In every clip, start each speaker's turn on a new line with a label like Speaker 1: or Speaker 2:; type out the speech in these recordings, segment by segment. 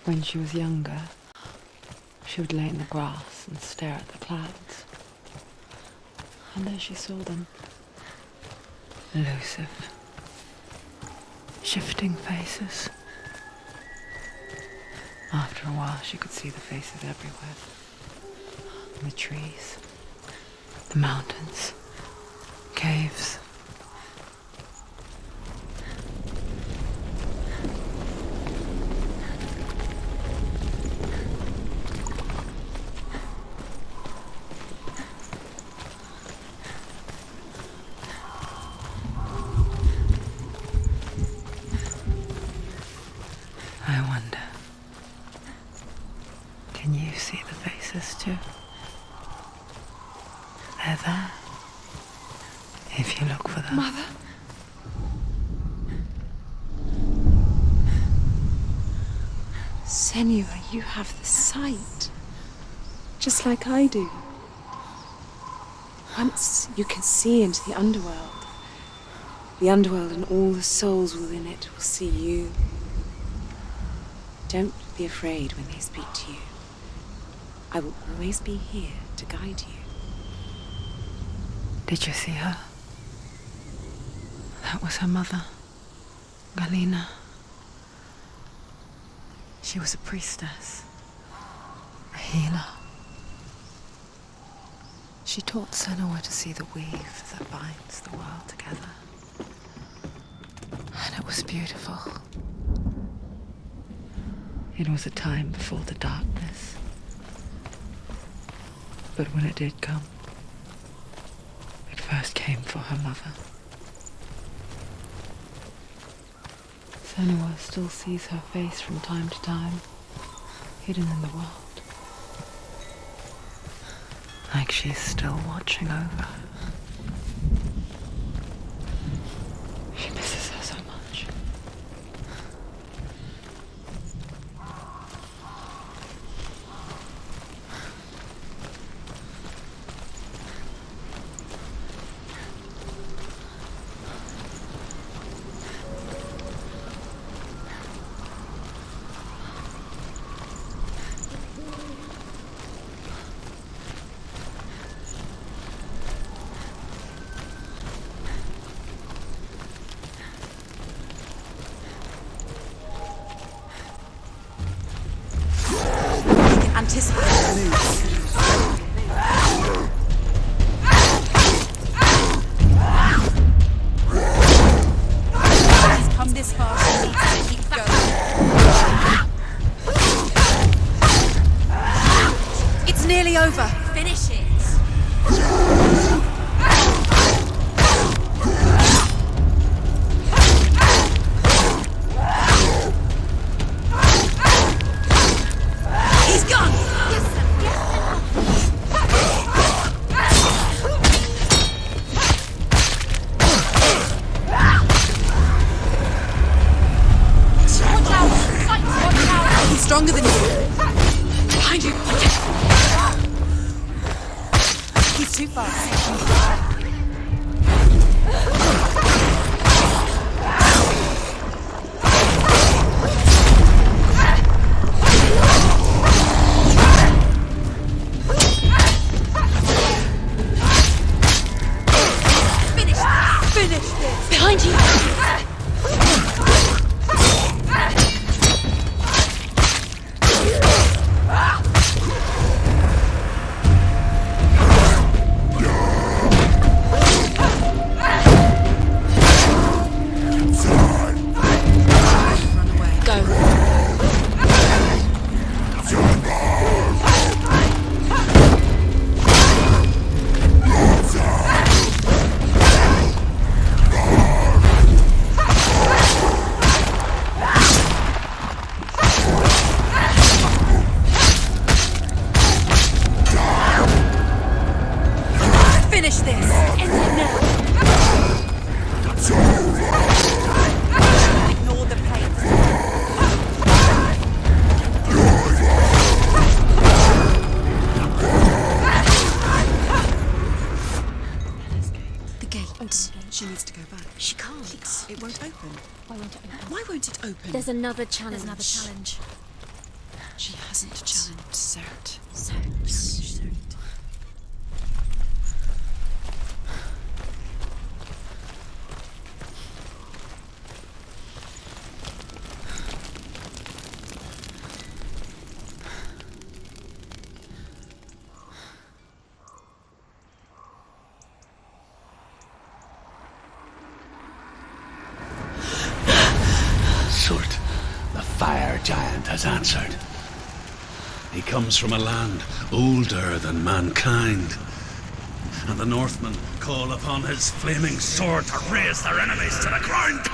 Speaker 1: When she was younger, she would lay in the grass and stare at the clouds. And there she saw them. Elusive, shifting faces. After a while, she could see the faces everywhere. In the trees, the mountains, caves. I wonder, can you see the faces too? They're there, if you look for them.
Speaker 2: Mother? Senua, you have the sight. Just like I do. Once you can see into the underworld and all the souls within it will see you. Don't be afraid when they speak to you. I will always be here to guide you.
Speaker 1: Did you see her? That was her mother, Galena. She was a priestess, a healer. She taught Senua'S to see the weave that binds the world together. And it was beautiful. It was a time before the darkness. But when it did come, it first came for her mother. Senua'S still sees her face from time to time, hidden in the world. Like she's still watching over her. She misses her so much.
Speaker 2: Anticipate the moves. He's come this far, she needs to keep going. It's nearly over. Finish it. Stronger than you. Behind you. He's too fast. Finish this. Behind you. Finish this! End it now! Ignore the pain. The gate. She needs to go back.
Speaker 3: She can't.
Speaker 2: It won't open.
Speaker 3: Why won't it open?
Speaker 2: Why won't it open?
Speaker 3: There's another challenge.
Speaker 2: She hasn't challenged Cert.
Speaker 3: Surt, the fire giant, has answered. He comes from a land older than mankind, and the Northmen call upon his flaming sword to raise their enemies to the ground.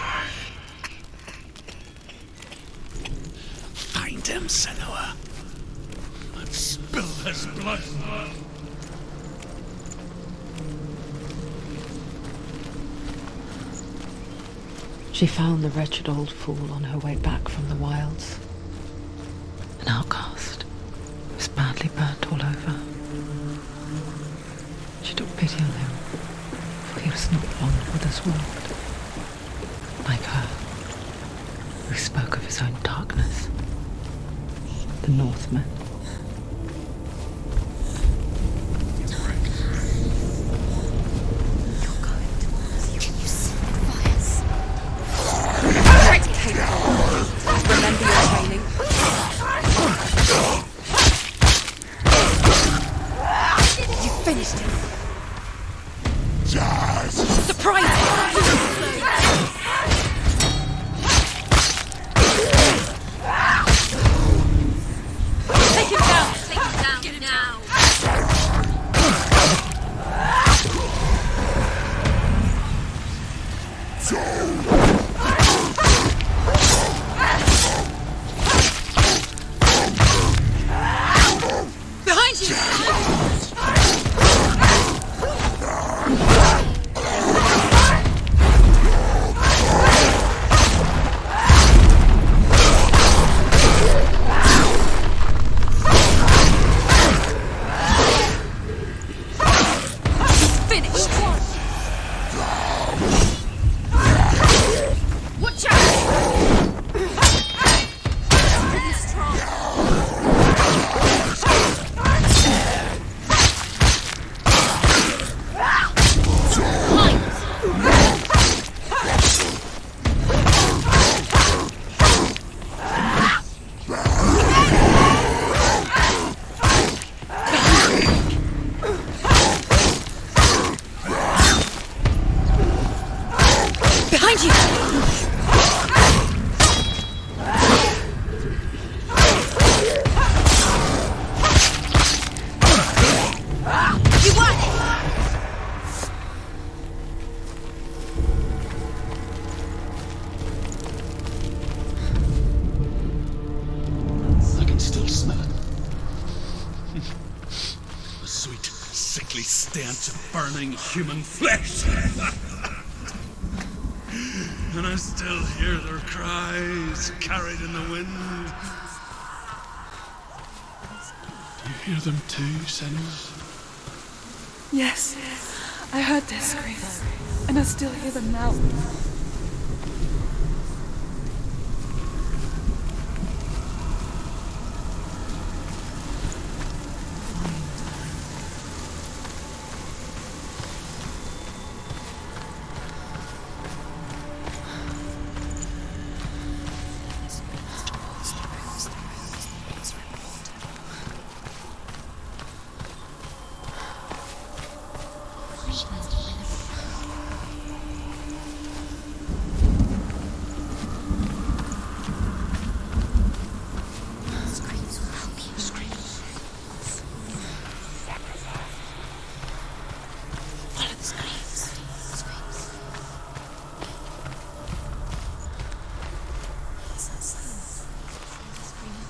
Speaker 3: Find him, Senua, and spill his blood.
Speaker 1: She found the wretched old fool on her way back from the wilds. An outcast. He was badly burnt all over. She took pity on him, for he was not long with this world. Like her, who spoke of his own darkness. The Northmen.
Speaker 2: Remember your training. You finished him. Surprise! Take him down! Take him down! Get him now! Behind you! Finished! Watch out! Really strong. Behind you! You won!
Speaker 3: I can still smell it. The sweet, sickly stench of burning human flesh. And I still hear their cries carried in the wind. You hear them too, Senua?
Speaker 2: Yes, I heard their screams, and I still hear them now.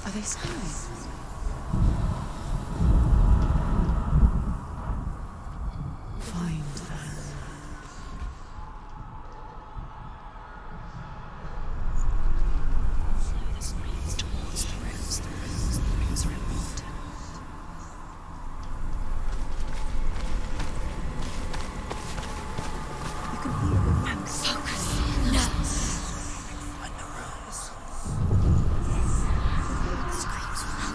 Speaker 2: Are they screaming?
Speaker 1: Find them.
Speaker 2: The screams towards the rooms. The rooms are important. You can hear them. Focus. No. Find the rooms. The screams will help.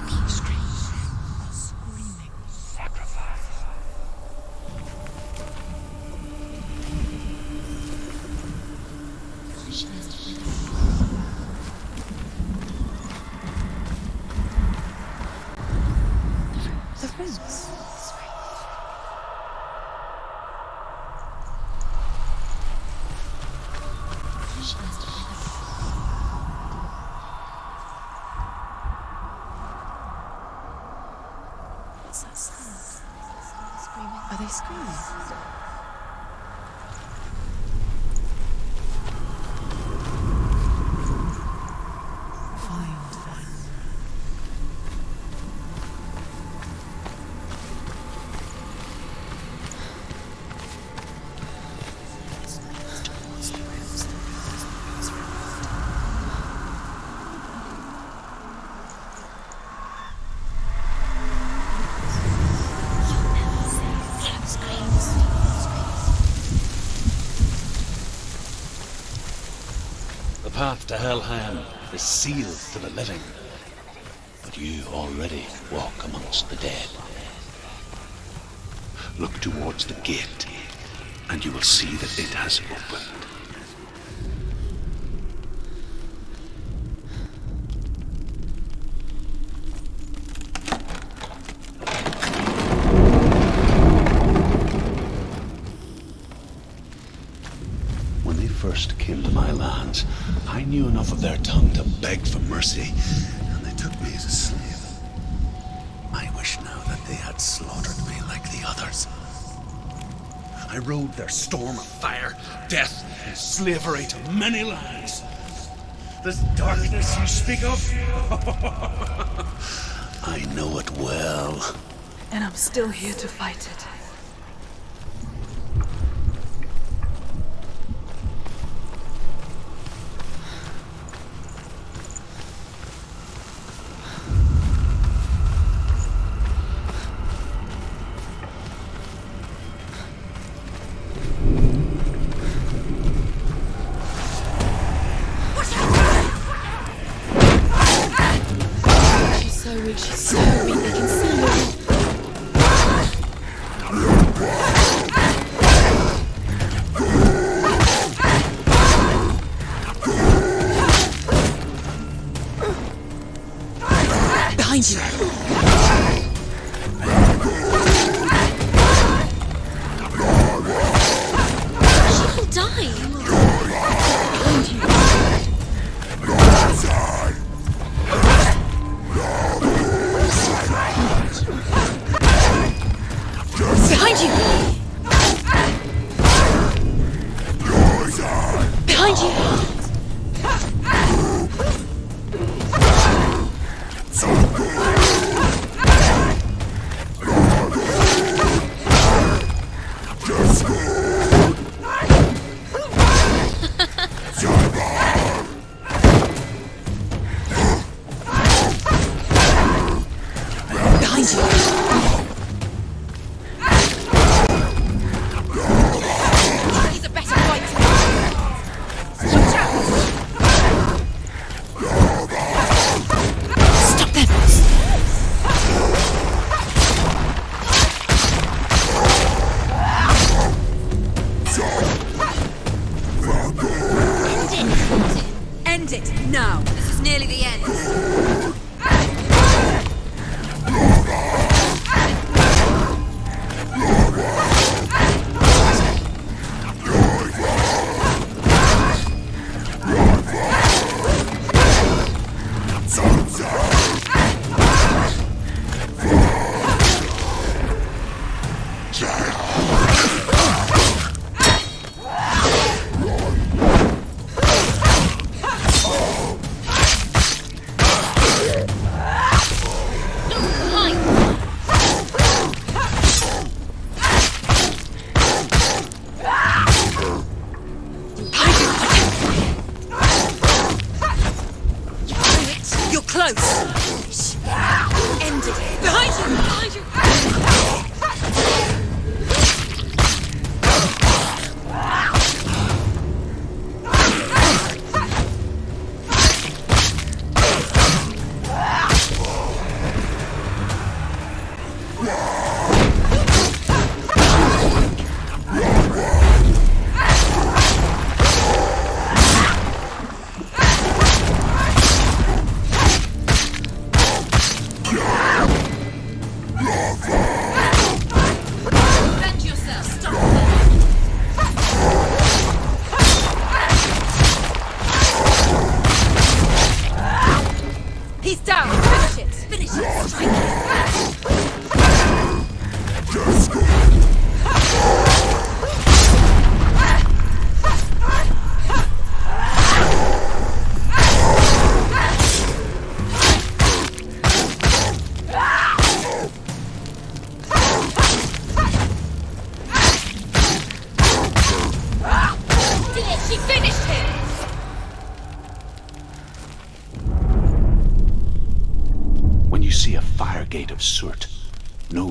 Speaker 2: Are they screaming? Find them.
Speaker 3: The path to Helheim is sealed to the living, but you already walk amongst the dead. Look towards the gate, and you will see that it has opened. When they first came to my lands, I knew enough of their tongue to beg for mercy, and they took me as a slave. I wish now that they had slaughtered me like the others. I rode their storm of fire, death, and slavery to many lands. This darkness you speak of, I know it well.
Speaker 2: And I'm still here to fight it. She's so weak, they can see her. Behind you. She'll die. Behind you. Behind you! Behind you! Behind you!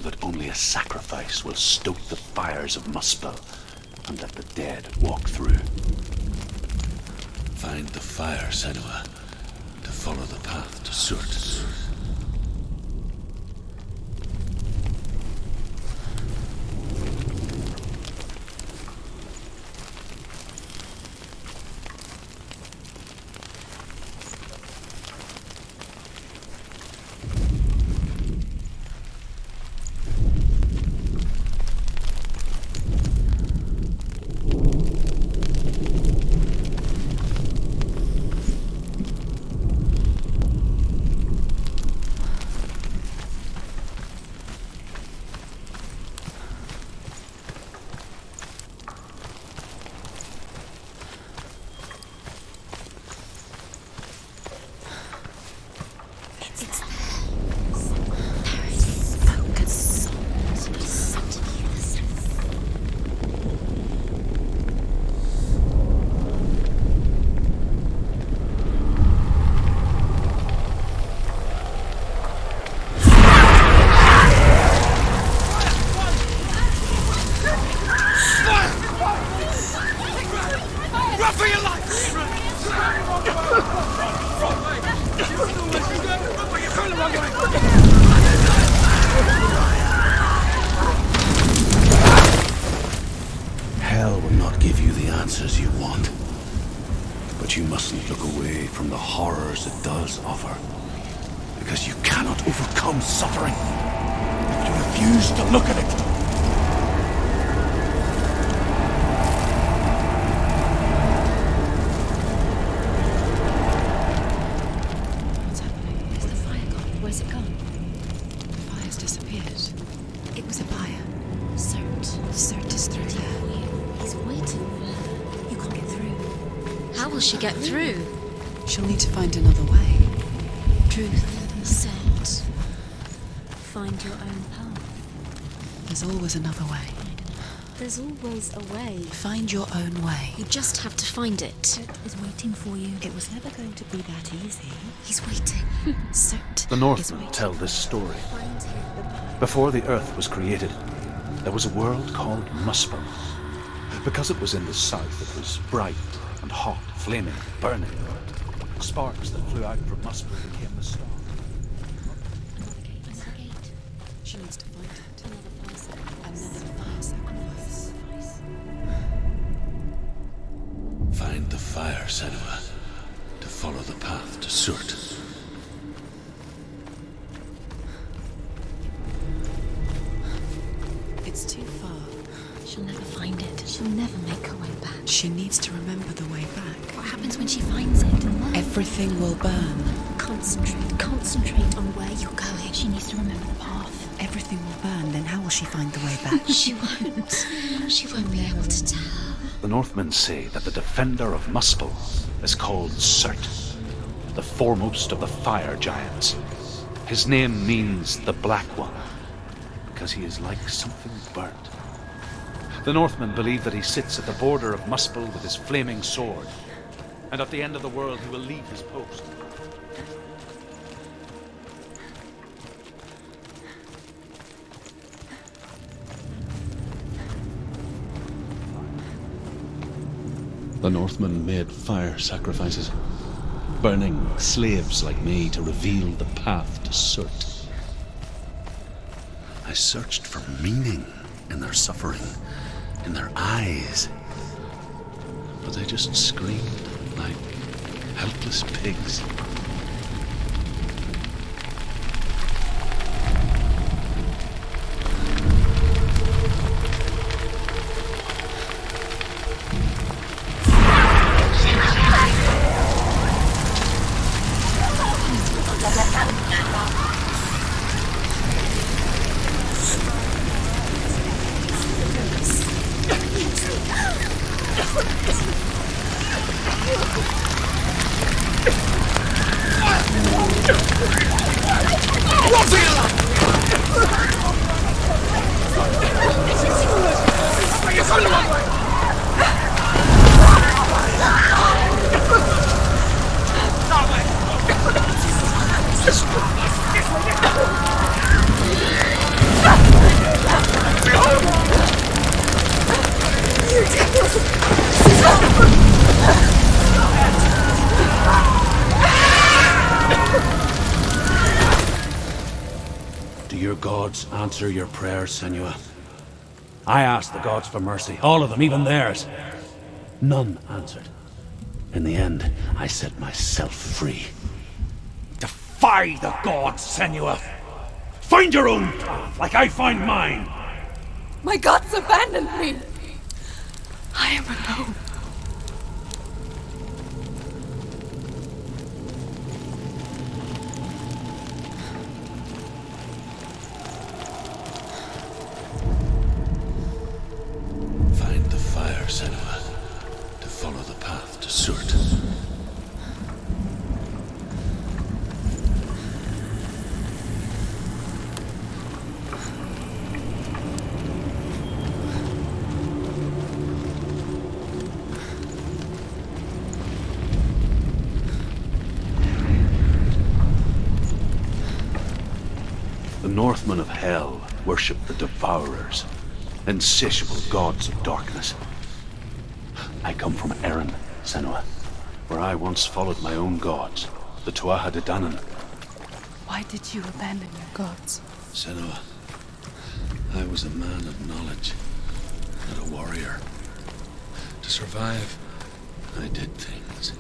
Speaker 3: that only a sacrifice will stoke the fires of Muspel and let the dead walk through. Find the fire, Senua, to follow the path to Surt. Hell will not give you the answers you want. But you mustn't look away from the horrors it does offer. Because you cannot overcome suffering if you refuse to look at it.
Speaker 1: What's happening? Is the fire gone? Where's it gone? The fire's disappeared. It was a fire. Surt is through here.
Speaker 4: He's waiting. You can't get through. How will she get through?
Speaker 2: She'll need to find another way.
Speaker 4: Druth said, find your own path.
Speaker 1: There's always another way.
Speaker 4: There's always a way.
Speaker 1: Find your own way.
Speaker 4: You just have to find it.
Speaker 5: Surt is waiting for you. It was never going to be that easy.
Speaker 4: He's waiting.
Speaker 1: Surt
Speaker 3: The
Speaker 1: is
Speaker 3: Northmen
Speaker 1: waiting.
Speaker 3: tell this story.
Speaker 4: Find him.
Speaker 3: Before the Earth was created, there was a world called Muspel. Because it was in the south, it was bright and hot, flaming, burning. Sparks that flew out from Muspel became the star.
Speaker 2: She needs to find it.
Speaker 4: Another fire sacrifice.
Speaker 3: Find the fire, Senua, to follow the path to Surt.
Speaker 2: It's too far.
Speaker 4: She'll never find it. She'll never make her way back.
Speaker 2: She needs to remember the way back.
Speaker 4: What happens when she finds it?
Speaker 2: Everything will burn.
Speaker 4: Concentrate on where you're going.
Speaker 5: She needs to remember the path.
Speaker 2: Everything will burn, then how will she find the way back?
Speaker 4: She won't. She won't be able to tell.
Speaker 3: The Northmen say that the defender of Muspel is called Surt, the foremost of the fire giants. His name means the Black One, because he is like something burnt. The Northmen believe that he sits at the border of Muspel with his flaming sword, and at the end of the world he will leave his post. The Northmen made fire sacrifices, burning slaves like me to reveal the path to Surt. I searched for meaning in their suffering, in their eyes, but they just screamed like helpless pigs. gods answer your prayers, Senua. I asked the gods for mercy, all of them, even theirs. None answered. In the end, I set myself free. Defy the gods, Senua! Find your own path, like I find mine!
Speaker 2: My gods abandoned me! I am alone.
Speaker 3: Find the fire, Senua, to follow the path to Surt. The Northmen of Hell worship the Devourers, insatiable gods of darkness. I come from Erin, Senua, where I once followed my own gods, the Tuatha De Danann.
Speaker 2: Why did you abandon your gods?
Speaker 3: Senua, I was a man of knowledge, not a warrior. To survive, I did things.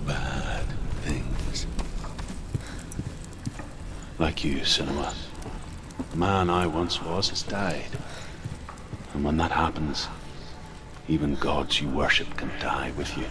Speaker 3: Bad things. Like you, Senua. The man I once was has died. And when that happens, even gods you worship can die with you.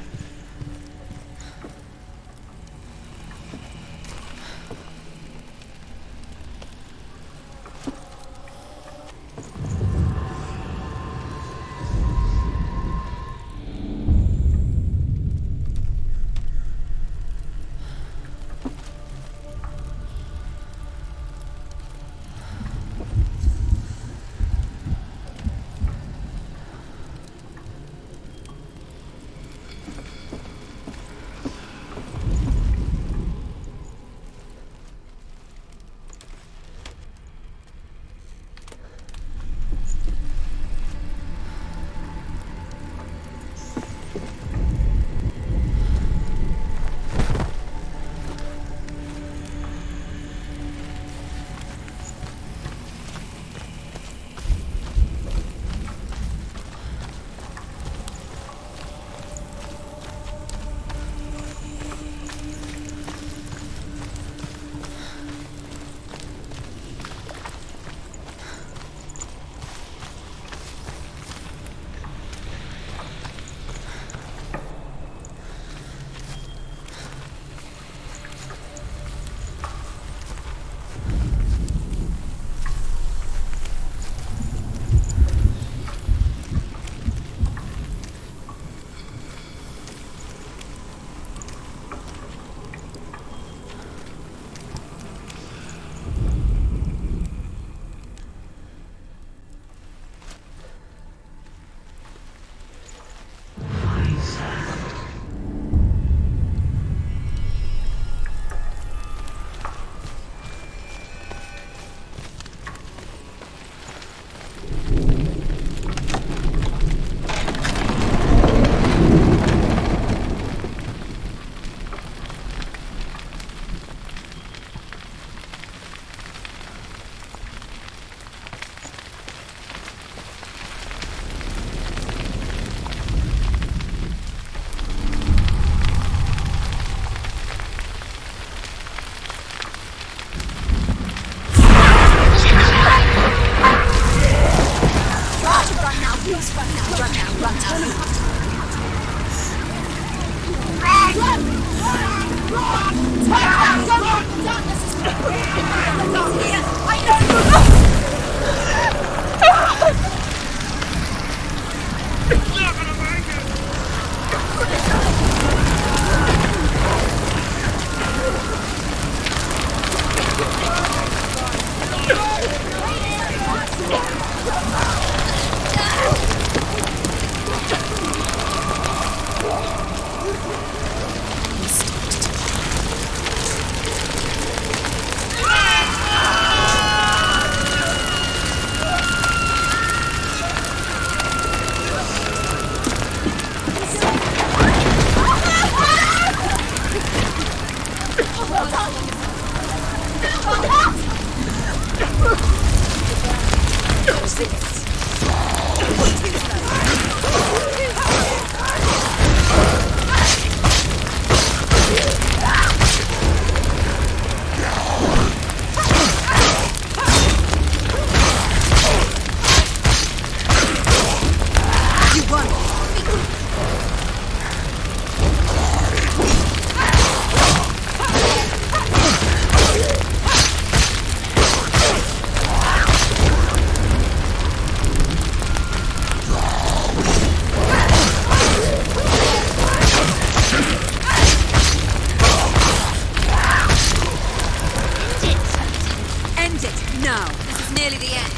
Speaker 4: End it, now. This is nearly the end.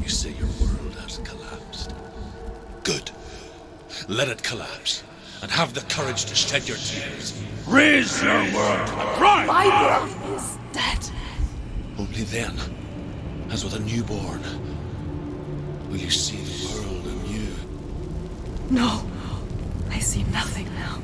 Speaker 3: You say your world has collapsed. Good. Let it collapse, and have the courage to shed your tears. Raise your world to the cry!
Speaker 2: My world is dead.
Speaker 3: Only then, as with a newborn, will you see the world anew.
Speaker 2: No, I see nothing now.